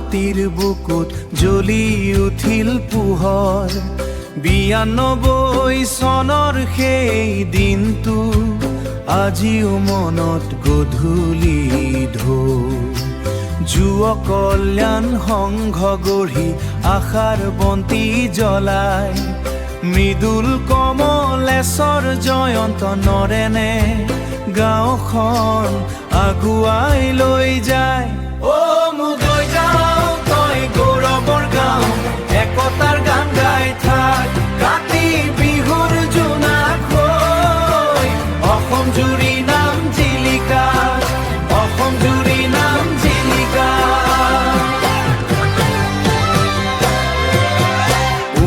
মাটিৰ বুকুত জ্বলি উঠিল পোহৰ 92 চনৰ সেই দিনটো আজিও মনত গধূলি ঢৌ যুৱ কল্যাণ সংঘ গঢ়ি আশাৰ বন্তি জ্বলাই মৃদুল কমলেশ্বৰ জয়ন্ত নৰেনে গাঁওখন আগুৱাই লৈ যায় মুদৈ গাঁও তই গৌৰৱৰ গাঁও একতাৰ গান গাই থাক কাতি বিহুৰ জোনাক হৈ অসম জুৰি নাম জিলিকা অসম জুৰি নাম জিলিকা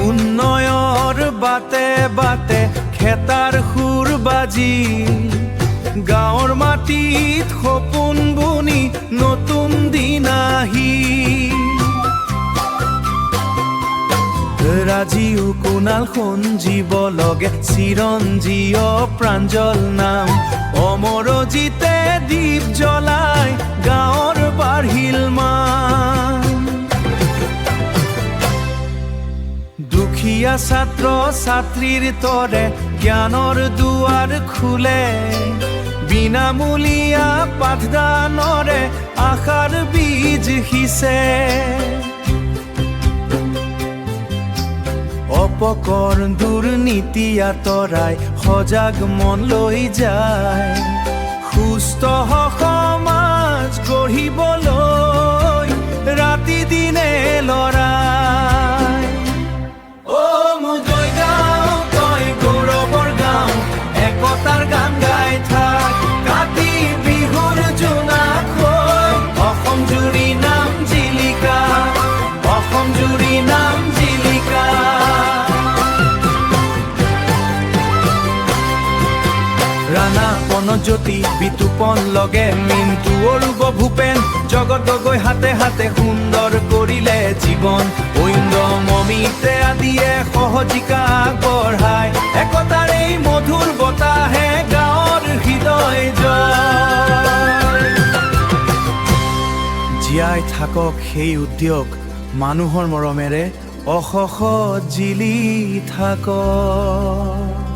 উন্নয়ৰ বাটে বাটে খেতাৰ সুৰ বাজি গাঁৱৰ মাটিত সপোন বুনি নতুন দিন আহি ৰাজীৱ কুণাল সঞ্জীৱ লগে চিৰঞ্জীৱ প্ৰাঞ্জল নাম অমৰজিতে দীপ জ্বলাই গাঁৱৰ বাঢ়িল মান দুখীয়া ছাত্ৰ ছাত্ৰীৰ তৰে জ্ঞানৰ দুৱাৰ খোলে বিনামূলীয়া পাঠদানৰে আশাৰ বীজ সিঁচে অপকৰ্ণ দুৰ্নীতি আঁতৰাই সজাগ মন লৈ যায় সুস্থ সমাজ গঢ়িবলৈ ৰাতি দিনে লৰাই মুদৈ গাঁও তই গৌৰৱৰ গাঁও একতাৰ গান গাই থাক কাতি বিহুৰ জোনাক হৈ অসম জুৰি নাম জিলিকা অসম জুৰি নাম জিলিকা ৰাণা পনজ্যোতি বিতুপন লগে মিণ্টু অৰূপ ভূপেন জগত গগৈ হাতে হাতে সুন্দৰ কৰিলে জীৱন ঐন্দ্ৰ মমিতে আদিয়ে সহজিকা আগবঢ়াই একতাৰ এই মধুৰ বতাহে গাঁৱৰ হৃদয় জয় জীয়াই থাকক সেই উদ্যোগ মানুহৰ মৰমেৰে অশষ জিলি থাকক